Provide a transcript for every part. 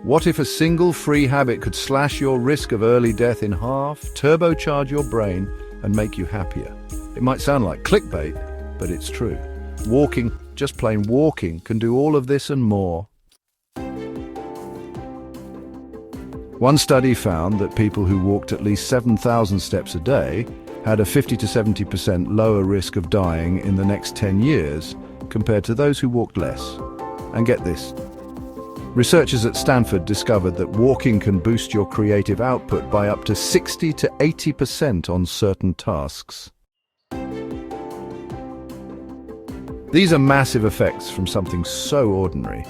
What if a single free habit could slash your risk of early death in half, turbocharge your brain, and make you happier? It might sound like clickbait, but it's true. Walking, just plain walking, can do all of this and more. One study found that people who walked at least 7,000 steps a day had a 50 to 70% lower risk of dying in the next 10 years compared to those who walked less. And get this, researchers at Stanford discovered that walking can boost your creative output by up to 60 to 80% on certain tasks. These are massive effects from something so ordinary.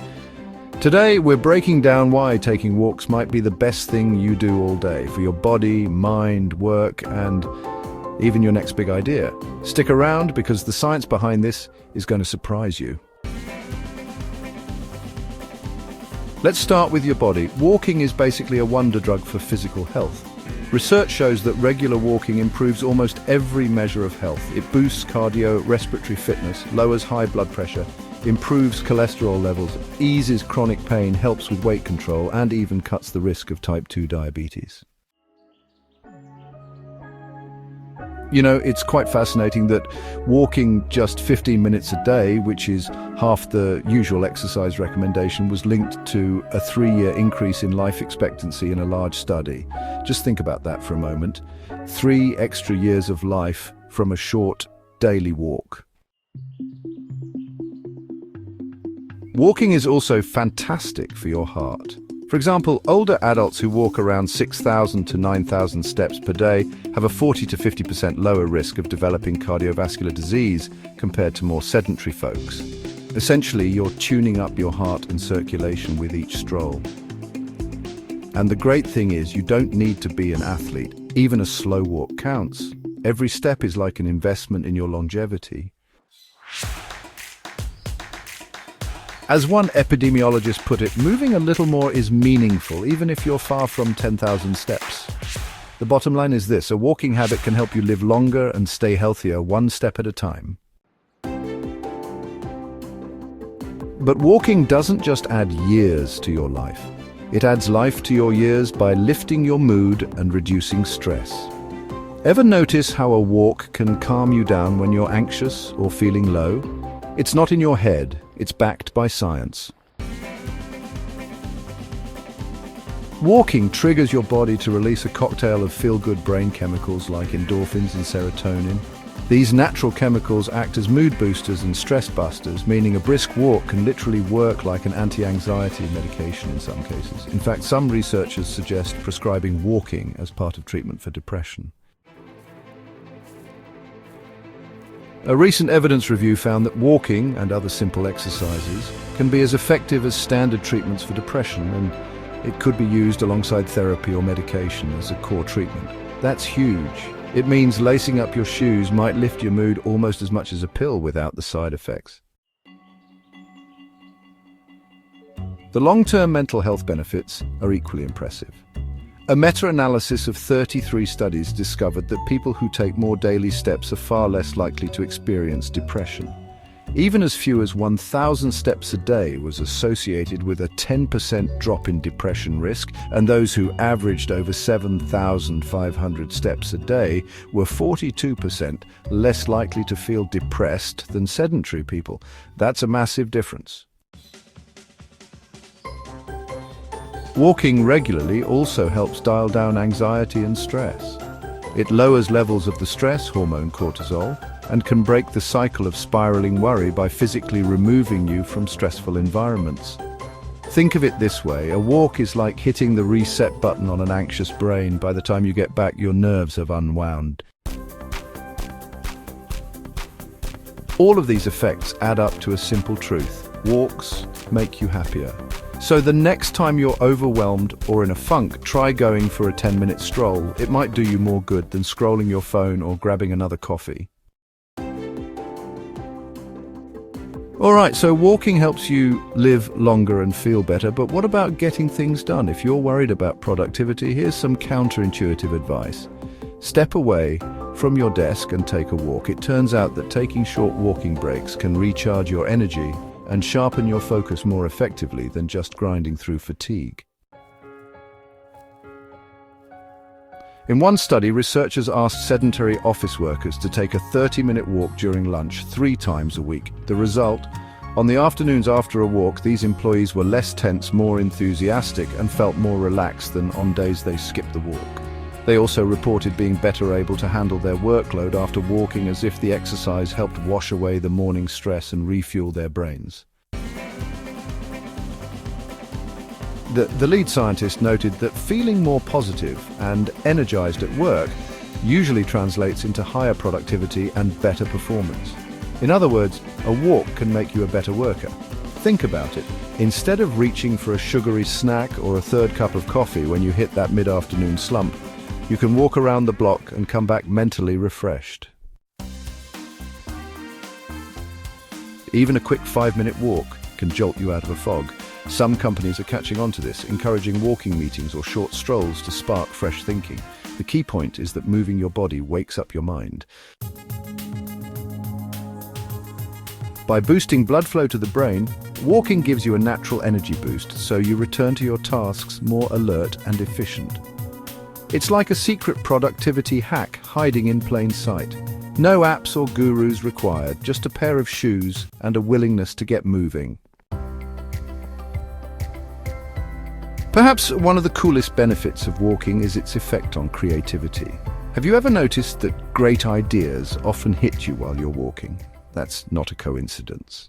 Today, we're breaking down why taking walks might be the best thing you do all day for your body, mind, work, and even your next big idea. Stick around because the science behind this is going to surprise you. Let's start with your body. Walking is basically a wonder drug for physical health. Research shows that regular walking improves almost every measure of health. It boosts cardiorespiratory fitness, lowers high blood pressure, improves cholesterol levels, eases chronic pain, helps with weight control, and even cuts the risk of type 2 diabetes. You know, it's quite fascinating that walking just 15 minutes a day, which is half the usual exercise recommendation, was linked to a 3-year increase in life expectancy in a large study. Just think about that for a moment. 3 extra years of life from a short daily walk. Walking is also fantastic for your heart. For example, older adults who walk around 6,000 to 9,000 steps per day have a 40 to 50% lower risk of developing cardiovascular disease compared to more sedentary folks. Essentially, you're tuning up your heart and circulation with each stroll. And the great thing is, you don't need to be an athlete. Even a slow walk counts. Every step is like an investment in your longevity. As one epidemiologist put it, moving a little more is meaningful, even if you're far from 10,000 steps. The bottom line is this: a walking habit can help you live longer and stay healthier, one step at a time. But walking doesn't just add years to your life. It adds life to your years by lifting your mood and reducing stress. Ever notice how a walk can calm you down when you're anxious or feeling low? It's not in your head, it's backed by science. Walking triggers your body to release a cocktail of feel-good brain chemicals like endorphins and serotonin. These natural chemicals act as mood boosters and stress busters, meaning a brisk walk can literally work like an anti-anxiety medication in some cases. In fact, some researchers suggest prescribing walking as part of treatment for depression. A recent evidence review found that walking and other simple exercises can be as effective as standard treatments for depression, and it could be used alongside therapy or medication as a core treatment. That's huge. It means lacing up your shoes might lift your mood almost as much as a pill without the side effects. The long-term mental health benefits are equally impressive. A meta-analysis of 33 studies discovered that people who take more daily steps are far less likely to experience depression. Even as few as 1,000 steps a day was associated with a 10% drop in depression risk, and those who averaged over 7,500 steps a day were 42% less likely to feel depressed than sedentary people. That's a massive difference. Walking regularly also helps dial down anxiety and stress. It lowers levels of the stress hormone cortisol and can break the cycle of spiraling worry by physically removing you from stressful environments. Think of it this way: a walk is like hitting the reset button on an anxious brain. By the time you get back, your nerves have unwound. All of these effects add up to a simple truth: walks make you happier. So the next time you're overwhelmed or in a funk, try going for a 10-minute stroll. It might do you more good than scrolling your phone or grabbing another coffee. Alright, so walking helps you live longer and feel better, but what about getting things done? If you're worried about productivity, here's some counterintuitive advice. Step away from your desk and take a walk. It turns out that taking short walking breaks can recharge your energy and sharpen your focus more effectively than just grinding through fatigue. In one study, researchers asked sedentary office workers to take a 30-minute walk during lunch 3 times a week. The result? On the afternoons after a walk, these employees were less tense, more enthusiastic, and felt more relaxed than on days they skipped the walk. They also reported being better able to handle their workload after walking, as if the exercise helped wash away the morning stress and refuel their brains. The lead scientist noted that feeling more positive and energized at work usually translates into higher productivity and better performance. In other words, a walk can make you a better worker. Think about it. Instead of reaching for a sugary snack or a 3rd cup of coffee when you hit that mid-afternoon slump, you can walk around the block and come back mentally refreshed. Even a quick 5-minute walk can jolt you out of a fog. Some companies are catching on to this, encouraging walking meetings or short strolls to spark fresh thinking. The key point is that moving your body wakes up your mind. By boosting blood flow to the brain, walking gives you a natural energy boost, so you return to your tasks more alert and efficient. It's like a secret productivity hack hiding in plain sight. No apps or gurus required, just a pair of shoes and a willingness to get moving. Perhaps one of the coolest benefits of walking is its effect on creativity. Have you ever noticed that great ideas often hit you while you're walking? That's not a coincidence.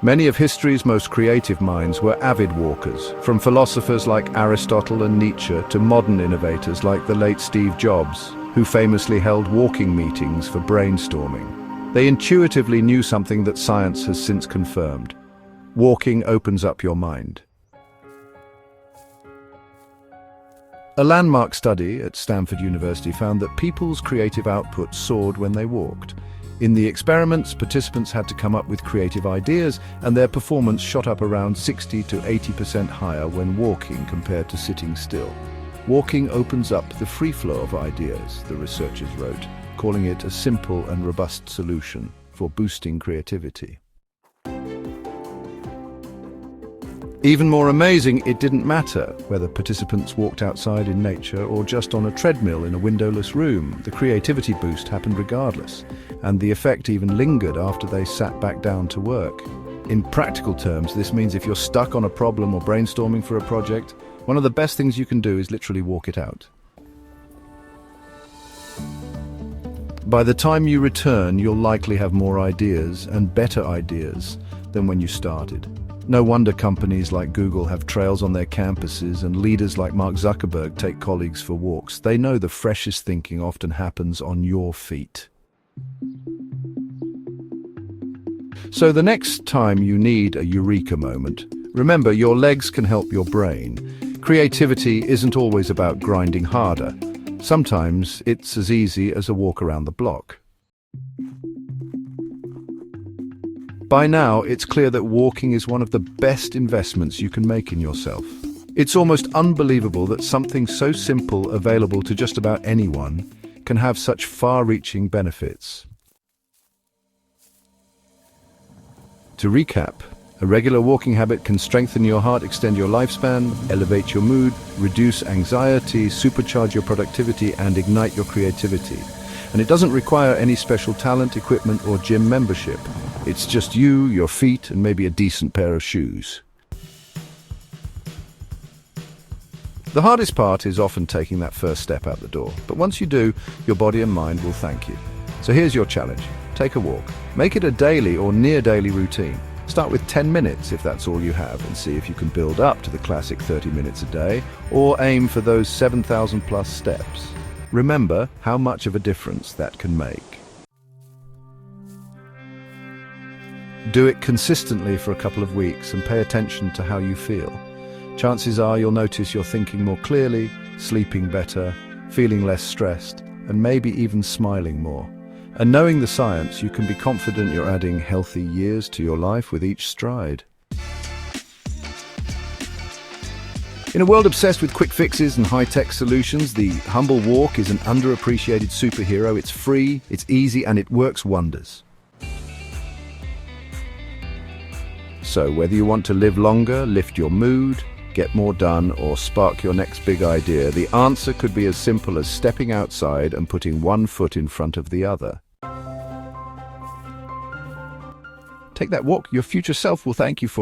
Many of history's most creative minds were avid walkers, from philosophers like Aristotle and Nietzsche to modern innovators like the late Steve Jobs, who famously held walking meetings for brainstorming. They intuitively knew something that science has since confirmed. Walking opens up your mind. A landmark study at Stanford University found that people's creative output soared when they walked. In the experiments, participants had to come up with creative ideas, and their performance shot up around 60 to 80% higher when walking compared to sitting still. Walking opens up the free flow of ideas, the researchers wrote, calling it a simple and robust solution for boosting creativity. Even more amazing, it didn't matter whether participants walked outside in nature or just on a treadmill in a windowless room. The creativity boost happened regardless, and the effect even lingered after they sat back down to work. In practical terms, this means if you're stuck on a problem or brainstorming for a project, one of the best things you can do is literally walk it out. By the time you return, you'll likely have more ideas and better ideas than when you started. No wonder companies like Google have trails on their campuses and leaders like Mark Zuckerberg take colleagues for walks. They know the freshest thinking often happens on your feet. So the next time you need a eureka moment, remember your legs can help your brain. Creativity isn't always about grinding harder. Sometimes it's as easy as a walk around the block. By now, it's clear that walking is one of the best investments you can make in yourself. It's almost unbelievable that something so simple, available to just about anyone, can have such far-reaching benefits. To recap, a regular walking habit can strengthen your heart, extend your lifespan, elevate your mood, reduce anxiety, supercharge your productivity, and ignite your creativity. And it doesn't require any special talent, equipment, or gym membership. It's just you, your feet, and maybe a decent pair of shoes. The hardest part is often taking that first step out the door. But once you do, your body and mind will thank you. So here's your challenge. Take a walk. Make it a daily or near-daily routine. Start with 10 minutes if that's all you have, and see if you can build up to the classic 30 minutes a day, or aim for those 7,000 plus steps. Remember how much of a difference that can make. Do it consistently for a couple of weeks and pay attention to how you feel. Chances are you'll notice you're thinking more clearly, sleeping better, feeling less stressed, and maybe even smiling more. And knowing the science, you can be confident you're adding healthy years to your life with each stride. In a world obsessed with quick fixes and high-tech solutions, the humble walk is an underappreciated superhero. It's free, it's easy, and it works wonders. So whether you want to live longer, lift your mood, get more done, or spark your next big idea, the answer could be as simple as stepping outside and putting one foot in front of the other. Take that walk. Your future self will thank you for it.